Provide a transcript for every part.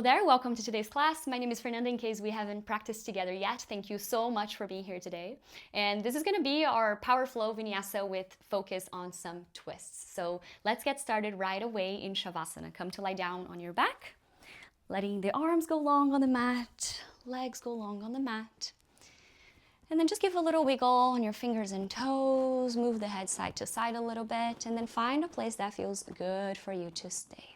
There, welcome to today's class. My name is Fernanda. In case we haven't practiced together yet, thank you so much for being here today. And this is going to be our Power Flow Vinyasa with focus on some twists. So let's get started right away in Shavasana. Come to lie down on your back, letting the arms go long on the mat, legs go long on the mat. And then just give a little wiggle on your fingers and toes, move the head side to side a little bit, and then find a place that feels good for you to stay.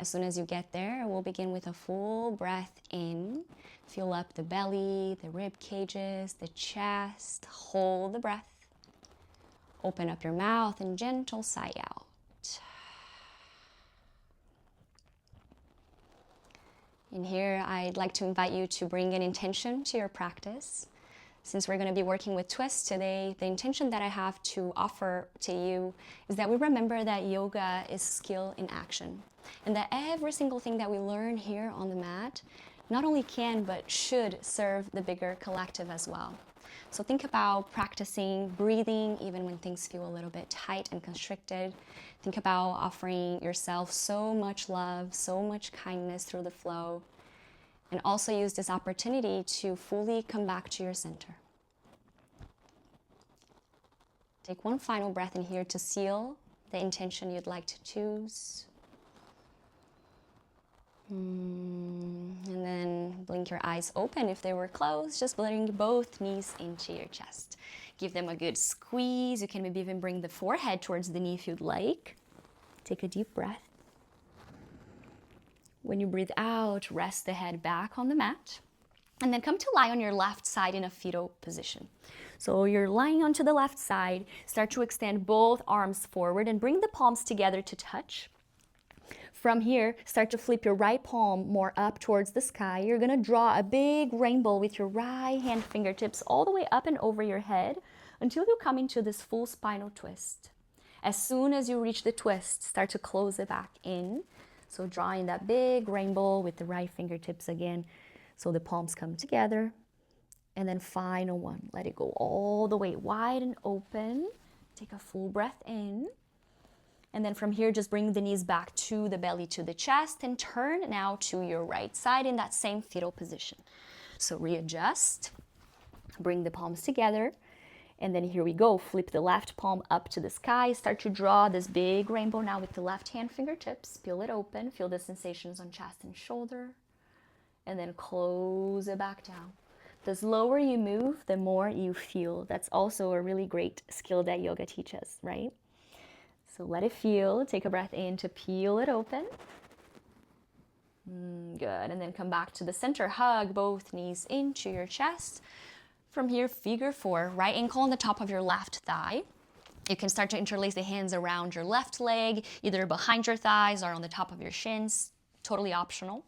As soon as you get there, we'll begin with a full breath in. Fill up the belly, the rib cages, the chest. Hold the breath. Open up your mouth and gentle sigh out. In here, I'd like to invite you to bring an intention to your practice. Since we're going to be working with twists today, the intention that I have to offer to you is that we remember that yoga is skill in action, and that every single thing that we learn here on the mat not only can but should serve the bigger collective as well. So think about practicing breathing even when things feel a little bit tight and constricted. Think about offering yourself so much love, so much kindness through the flow. And also use this opportunity to fully come back to your center. Take one final breath in here to seal the intention you'd like to choose. And then blink your eyes open if they were closed. Just bring both knees into your chest. Give them a good squeeze. You can maybe even bring the forehead towards the knee if you'd like. Take a deep breath. When you breathe out, rest the head back on the mat. And then come to lie on your left side in a fetal position. So you're lying onto the left side. Start to extend both arms forward and bring the palms together to touch. From here, start to flip your right palm more up towards the sky. You're going to draw a big rainbow with your right hand fingertips all the way up and over your head until you come into this full spinal twist. As soon as you reach the twist, start to close it back in. So drawing that big rainbow with the right fingertips again, so the palms come together. And then final one, let it go all the way wide and open. Take a full breath in. And then from here, just bring the knees back to the belly, to the chest, and turn now to your right side in that same fetal position. So readjust, bring the palms together. And then here we go, flip the left palm up to the sky, start to draw this big rainbow now with the left hand fingertips, peel it open, feel the sensations on chest and shoulder, and then close it back down. The slower you move, the more you feel. That's also a really great skill that yoga teaches, right? So let it feel, take a breath in to peel it open. Good, and then come back to the center, hug both knees into your chest. From here, figure four, right ankle on the top of your left thigh. You can start to interlace the hands around your left leg, either behind your thighs or on the top of your shins, totally optional.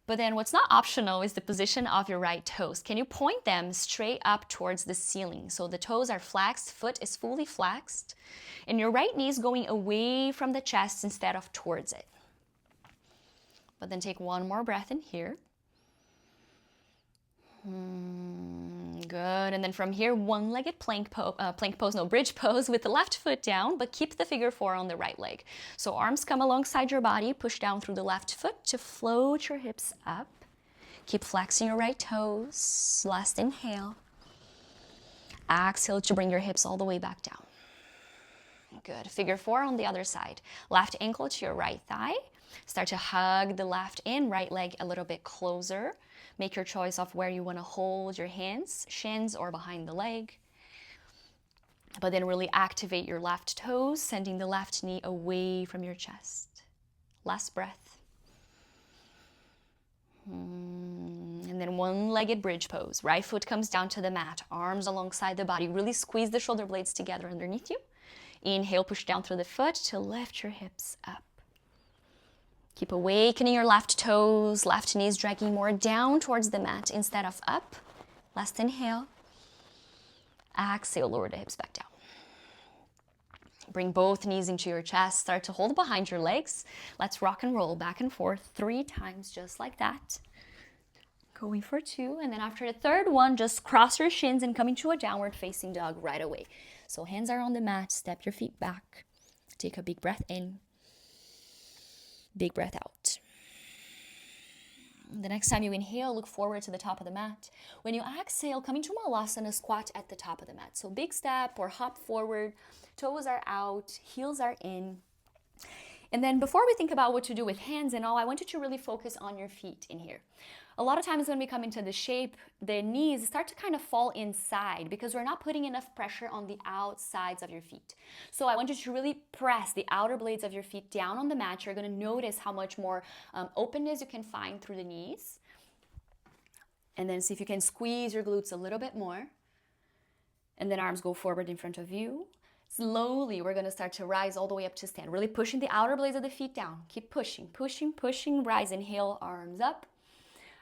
But then what's not optional is the position of your right toes. Can you point them straight up towards the ceiling? So the toes are flexed, foot is fully flexed, and your right knee is going away from the chest instead of towards it. But then take one more breath in here. Good, and then from here, one-legged bridge pose with the left foot down, but keep the figure four on the right leg. So arms come alongside your body, push down through the left foot to float your hips up. Keep flexing your right toes. Last inhale. Exhale to bring your hips all the way back down. Good, figure four on the other side. Left ankle to your right thigh. Start to hug the left and right leg a little bit closer. Make your choice of where you want to hold your hands, shins or behind the leg. But then really activate your left toes, sending the left knee away from your chest. Last breath. And then one-legged bridge pose. Right foot comes down to the mat, arms alongside the body. Really squeeze the shoulder blades together underneath you. Inhale, push down through the foot to lift your hips up. Keep awakening your left toes, left knees dragging more down towards the mat instead of up. Last inhale. Exhale, lower the hips back down. Bring both knees into your chest. Start to hold behind your legs. Let's rock and roll back and forth 3 times just like that. Going for 2. And then after the third one, just cross your shins and come into a downward facing dog right away. So hands are on the mat. Step your feet back. Take a big breath in. Big breath out. The next time you inhale, look forward to the top of the mat. When you exhale, come into Malasana, squat at the top of the mat. So big step or hop forward, toes are out, heels are in. And then before we think about what to do with hands and all, I want you to really focus on your feet in here. A lot of times when we come into the shape, the knees start to kind of fall inside because we're not putting enough pressure on the outsides of your feet. So I want you to really press the outer blades of your feet down on the mat. You're going to notice how much more openness you can find through the knees. And then see if you can squeeze your glutes a little bit more. And then arms go forward in front of you. Slowly, we're going to start to rise all the way up to stand. Really pushing the outer blades of the feet down. Keep pushing, pushing, pushing. Rise, inhale, arms up.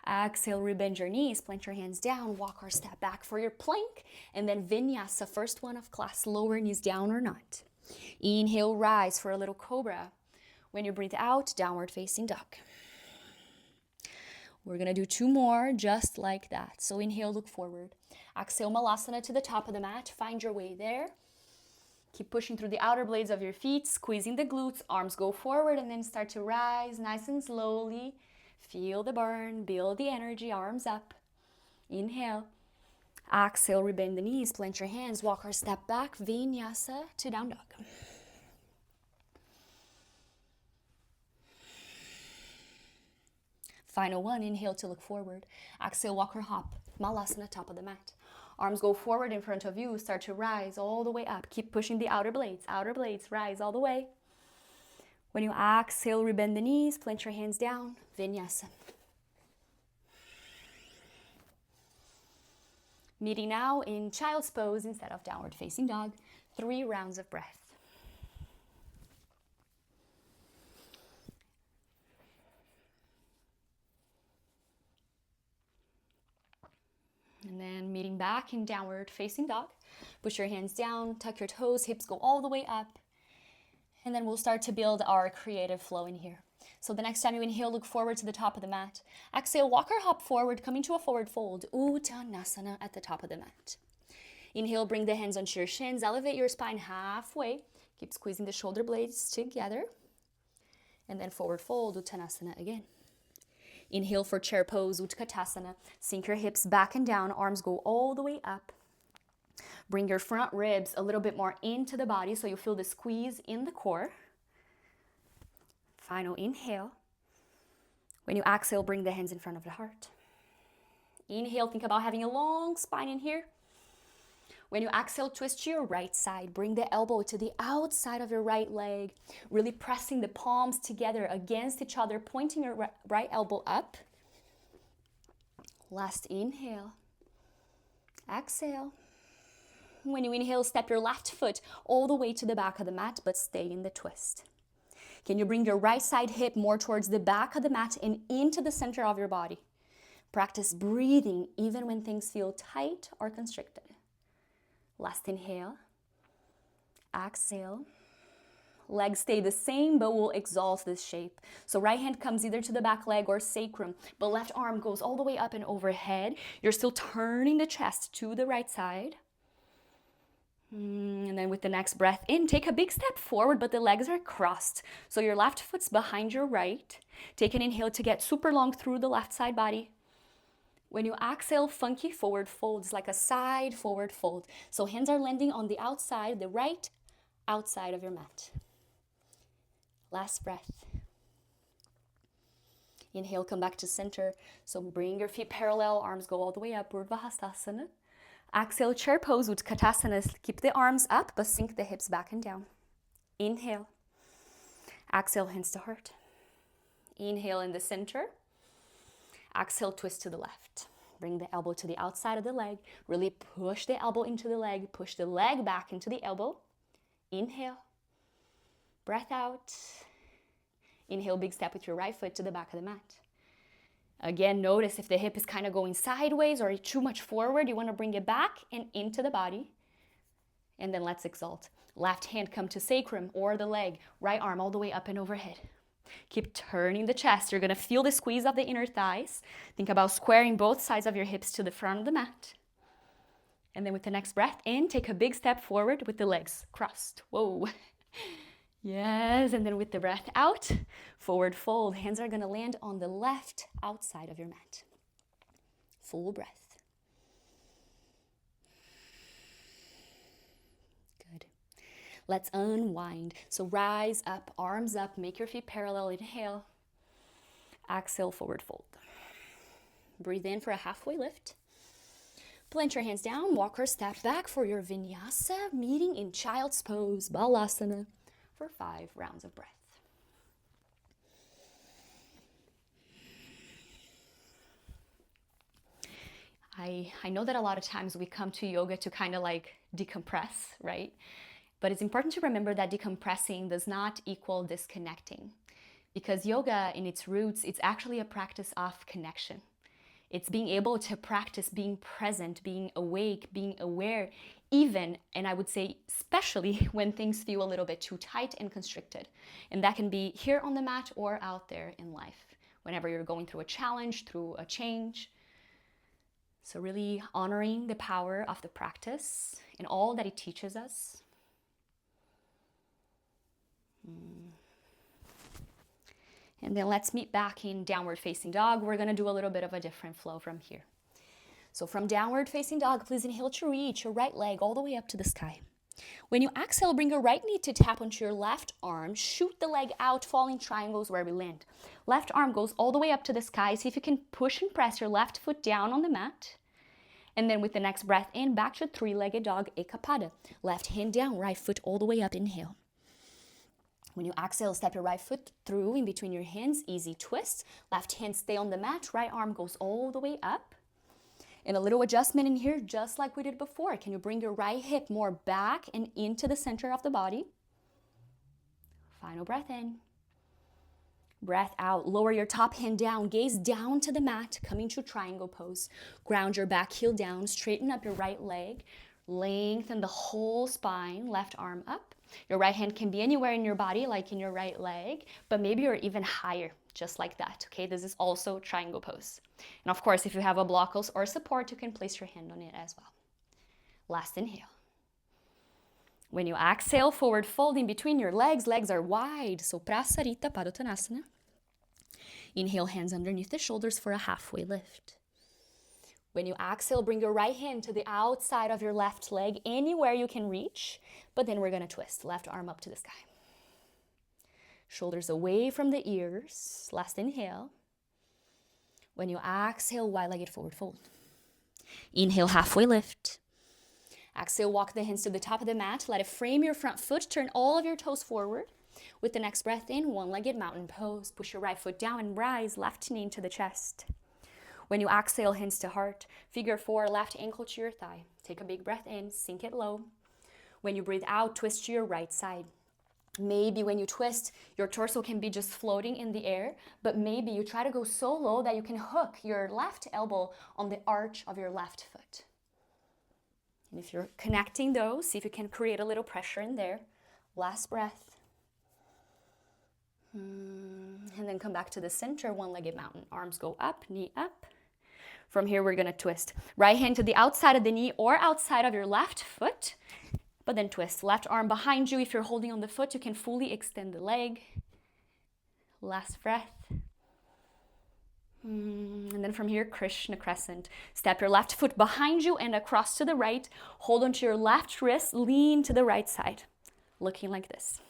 Exhale, rebend your knees, plant your hands down, walk or step back for your plank, and then vinyasa, first one of class, lower knees down or not. Inhale, rise for a little cobra. When you breathe out, downward facing dog. We're gonna do 2 more just like that. So inhale, look forward. Exhale, Malasana to the top of the mat, find your way there. Keep pushing through the outer blades of your feet, squeezing the glutes, arms go forward, and then start to rise nice and slowly. Feel the burn, build the energy, arms up. Inhale. Exhale, rebend the knees, plant your hands, walk or step back, vinyasa to down dog. Final one, inhale to look forward. Exhale, walk or hop, Malasana, top of the mat. Arms go forward in front of you, start to rise all the way up. Keep pushing the outer blades, rise all the way. When you exhale, rebend the knees, plant your hands down, vinyasa. Meeting now in child's pose instead of downward facing dog. 3 rounds of breath. And then meeting back in downward facing dog. Push your hands down, tuck your toes, hips go all the way up. And then we'll start to build our creative flow in here. So the next time you inhale, look forward to the top of the mat. Exhale, walk or hop forward, coming to a forward fold. Uttanasana at the top of the mat. Inhale, bring the hands onto your shins. Elevate your spine halfway. Keep squeezing the shoulder blades together. And then forward fold, Uttanasana again. Inhale for chair pose, Utkatasana. Sink your hips back and down. Arms go all the way up. Bring your front ribs a little bit more into the body so you feel the squeeze in the core. Final inhale. When you exhale, bring the hands in front of the heart. Inhale, think about having a long spine in here. When you exhale, twist to your right side. Bring the elbow to the outside of your right leg. Really pressing the palms together against each other, pointing your right elbow up. Last inhale. Exhale. When you inhale, step your left foot all the way to the back of the mat, but stay in the twist. Can you bring your right side hip more towards the back of the mat and into the center of your body? Practice breathing even when things feel tight or constricted. Last inhale. Exhale. Legs stay the same, but we'll exalt this shape. So right hand comes either to the back leg or sacrum, but left arm goes all the way up and overhead. You're still turning the chest to the right side. And then with the next breath in, take a big step forward, but the legs are crossed. So your left foot's behind your right. Take an inhale to get super long through the left side body. When you exhale, funky forward fold. It's like a side forward fold. So hands are landing on the outside, the right outside of your mat. Last breath. Inhale, come back to center. So bring your feet parallel, arms go all the way up, Urdhva Hastasana. Exhale, chair pose, Utkatasana. Keep the arms up, but sink the hips back and down. Inhale. Exhale, hands to heart. Inhale in the center. Exhale, twist to the left. Bring the elbow to the outside of the leg. Really push the elbow into the leg. Push the leg back into the elbow. Inhale. Breath out. Inhale, big step with your right foot to the back of the mat. Again, notice if the hip is kind of going sideways or too much forward, you want to bring it back and into the body. And then let's exalt. Left hand come to sacrum or the leg. Right arm all the way up and overhead. Keep turning the chest. You're going to feel the squeeze of the inner thighs. Think about squaring both sides of your hips to the front of the mat. And then with the next breath in, take a big step forward with the legs crossed. Whoa. Yes, and then with the breath out, forward fold. Hands are gonna land on the left outside of your mat. Full breath. Good. Let's unwind. So rise up, arms up, make your feet parallel. Inhale. Exhale, forward fold. Breathe in for a halfway lift. Plant your hands down, walk or step back for your vinyasa, meeting in child's pose, balasana, for 5 rounds of breath. I know that a lot of times we come to yoga to kind of like decompress, right? But it's important to remember that decompressing does not equal disconnecting, because yoga in its roots, it's actually a practice of connection. It's being able to practice being present, being awake, being aware, even, and I would say especially when things feel a little bit too tight and constricted. And that can be here on the mat or out there in life, whenever you're going through a challenge, through a change. So really honoring the power of the practice and all that it teaches us. And then let's meet back in downward facing dog. We're gonna do a little bit of a different flow from here. So from downward facing dog, please inhale to reach your right leg all the way up to the sky. When you exhale, bring your right knee to tap onto your left arm. Shoot the leg out, falling triangles where we land. Left arm goes all the way up to the sky. See if you can push and press your left foot down on the mat. And then with the next breath in, back to three-legged dog, ekapada. Left hand down, right foot all the way up, inhale. When you exhale, step your right foot through in between your hands, easy twist. Left hand stay on the mat, right arm goes all the way up. And a little adjustment in here, just like we did before. Can you bring your right hip more back and into the center of the body? Final breath in. Breath out. Lower your top hand down. Gaze down to the mat. Coming to triangle pose. Ground your back heel down. Straighten up your right leg. Lengthen the whole spine. Left arm up. Your right hand can be anywhere in your body, like in your right leg, but maybe you're even higher, just like that, okay? This is also triangle pose. And of course, if you have a block or support, you can place your hand on it as well. Last inhale. When you exhale, forward fold in between your legs. Legs are wide, so Prasarita Padottanasana. Inhale, hands underneath the shoulders for a halfway lift. When you exhale, bring your right hand to the outside of your left leg, anywhere you can reach, but then we're gonna twist. Left arm up to the sky. Shoulders away from the ears. Last inhale. When you exhale, wide-legged forward fold. Inhale, halfway lift. Exhale, walk the hands to the top of the mat. Let it frame your front foot. Turn all of your toes forward. With the next breath in, one-legged mountain pose. Push your right foot down and rise, left knee into the chest. When you exhale, hands to heart. Figure 4, left ankle to your thigh. Take a big breath in, sink it low. When you breathe out, twist to your right side. Maybe when you twist, your torso can be just floating in the air, but maybe you try to go so low that you can hook your left elbow on the arch of your left foot. And if you're connecting those, see if you can create a little pressure in there. Last breath. And then come back to the center, one-legged mountain. Arms go up, knee up. From here, we're gonna twist. Right hand to the outside of the knee or outside of your left foot, but then twist. Left arm behind you. If you're holding on the foot, you can fully extend the leg. Last breath. And then from here, Krishna crescent. Step your left foot behind you and across to the right. Hold onto your left wrist, lean to the right side. Looking like this.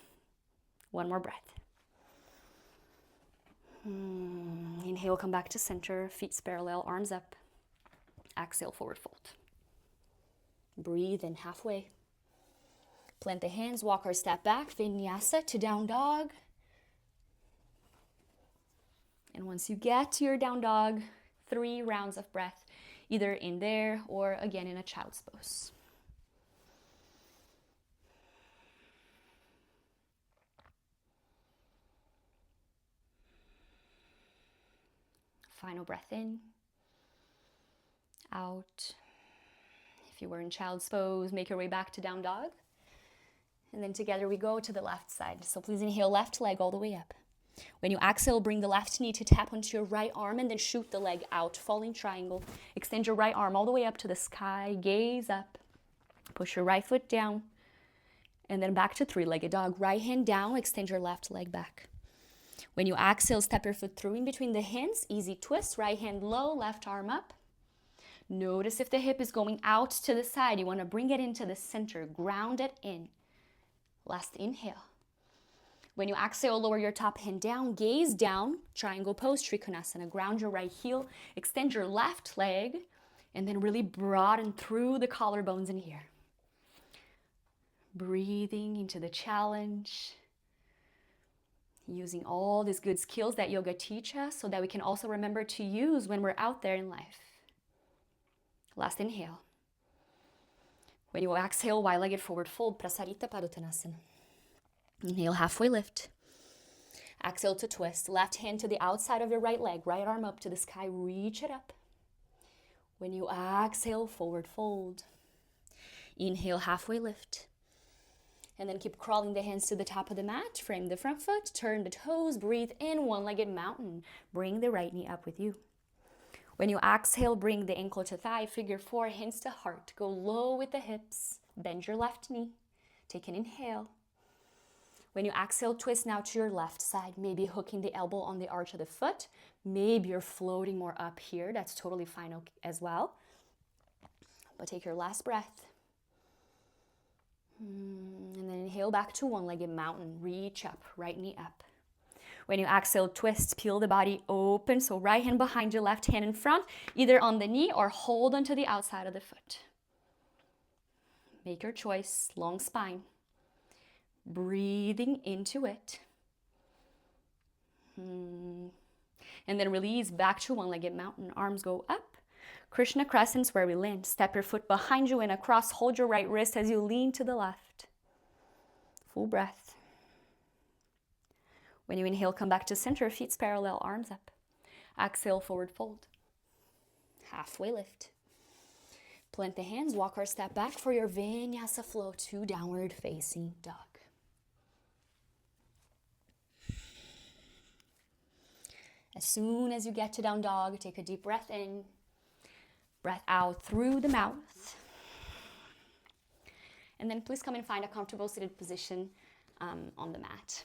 One more breath. Inhale, come back to center, feet parallel, arms up. Exhale, forward fold. Breathe in halfway. Plant the hands, walk or step back, vinyasa to down dog. And once you get to your down dog, 3 rounds of breath, either in there or again in a child's pose. Final breath in, out. If you were in child's pose, make your way back to down dog. And then together we go to the left side. So please inhale, left leg all the way up. When you exhale, bring the left knee to tap onto your right arm and then shoot the leg out, falling triangle. Extend your right arm all the way up to the sky, gaze up. Push your right foot down And then back to three-legged dog. Right hand down, extend your left leg back. When you exhale, step your foot through in between the hands. Easy twist, right hand low, left arm up. Notice if the hip is going out to the side. You want to bring it into the center, ground it in. Last inhale. When you exhale, lower your top hand down, gaze down, triangle pose, Trikonasana. Ground your right heel, extend your left leg, and then really broaden through the collarbones in here. Breathing into the challenge. Using all these good skills that yoga teach us so that we can also remember to use when we're out there in life. Last inhale. When you exhale, wide-legged forward fold, Prasarita Padottanasana. Inhale, halfway lift. Exhale to twist. Left hand to the outside of your right leg. Right arm up to the sky. Reach it up. When you exhale, forward fold. Inhale, halfway lift. And then keep crawling the hands to the top of the mat. Frame the front foot. Turn the toes. Breathe in, one-legged mountain. Bring the right knee up with you. When you exhale, bring the ankle to thigh. Figure four, hands to heart. Go low with the hips. Bend your left knee. Take an inhale. When you exhale, twist now to your left side, maybe hooking the elbow on the arch of the foot. Maybe you're floating more up here. That's totally fine as well. But take your last breath. And then inhale back to one-legged mountain. Reach up, right knee up. When you exhale, twist, peel the body open. So right hand behind you, left hand in front, either on the knee or hold onto the outside of the foot. Make your choice, long spine. Breathing into it. And then release back to one-legged mountain. Arms go up. Krishna crescent's where we land. Step your foot behind you and across. Hold your right wrist as you lean to the left. Full breath. When you inhale, come back to center. Feet parallel, arms up. Exhale, forward fold. Halfway lift. Plant the hands, walk or step back for your Vinyasa flow to downward facing dog. As soon as you get to down dog, take a deep breath in, breath out through the mouth. And then please come and find a comfortable seated position on the mat.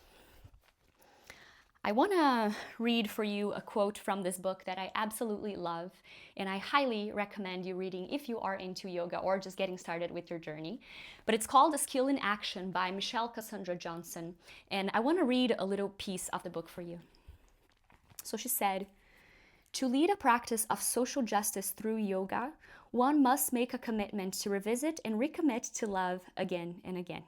I want to read for you a quote from this book that I absolutely love, and I highly recommend you reading if you are into yoga or just getting started with your journey. But it's called A Skill in Action by Michelle Cassandra Johnson, and I want to read a little piece of the book for you. So she said, "To lead a practice of social justice through yoga, one must make a commitment to revisit and recommit to love again and again.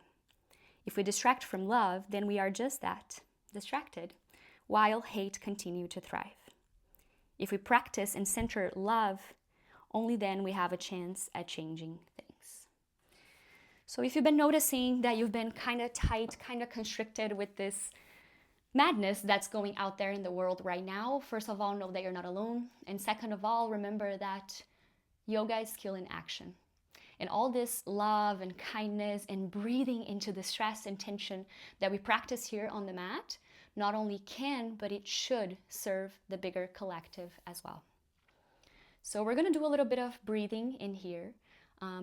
If we distract from love, then we are just that, distracted, while hate continue to thrive. If we practice and center love, only then we have a chance at changing things." So if you've been noticing that you've been kind of tight, kind of constricted with this madness that's going out there in the world right now, first of all, know that you're not alone. And second of all, remember that yoga is skill in action. And all this love and kindness and breathing into the stress and tension that we practice here on the mat not only can, but it should serve the bigger collective as well. So we're going to do a little bit of breathing in here.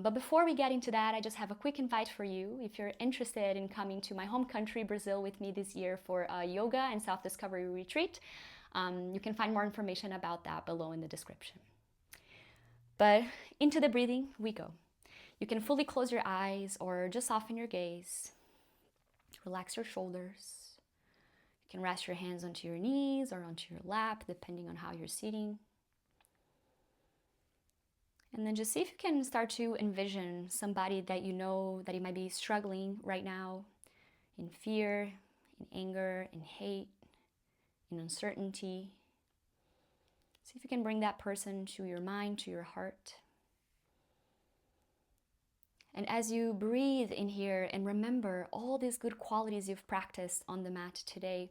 But before we get into that, I just have a quick invite for you. If you're interested in coming to my home country, Brazil, with me this year for a yoga and self-discovery retreat, you can find more information about that below in the description. But into the breathing we go. You can fully close your eyes or just soften your gaze. Relax your shoulders. You can rest your hands onto your knees or onto your lap, depending on how you're sitting. And then just see if you can start to envision somebody that you know that you might be struggling right now in fear, in anger, in hate, in uncertainty. See if you can bring that person to your mind, to your heart. And as you breathe in here and remember all these good qualities you've practiced on the mat today,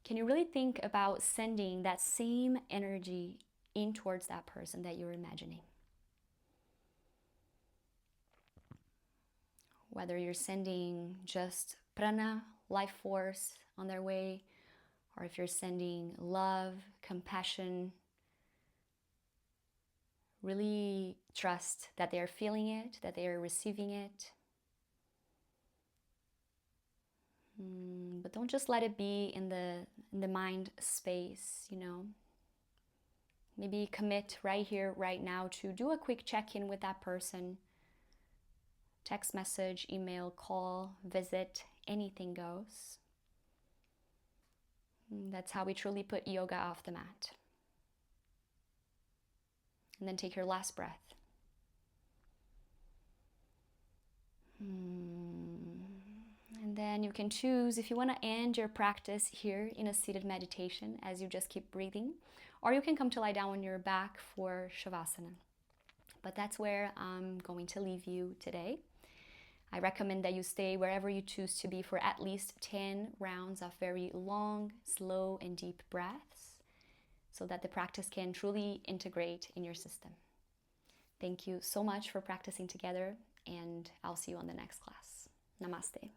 can you really think about sending that same energy in towards that person that you're imagining? Whether you're sending just prana, life force on their way, or if you're sending love, compassion, really trust that they are feeling it, that they are receiving it. But don't just let it be in the mind space, you know. Maybe commit right here, right now to do a quick check-in with that person. Text message, email, call, visit, anything goes. That's how we truly put yoga off the mat. And then take your last breath. And then you can choose if you want to end your practice here in a seated meditation as you just keep breathing, or you can come to lie down on your back for Shavasana. But that's where I'm going to leave you today. I recommend that you stay wherever you choose to be for at least 10 rounds of very long, slow, and deep breaths so that the practice can truly integrate in your system. Thank you so much for practicing together, and I'll see you on the next class. Namaste.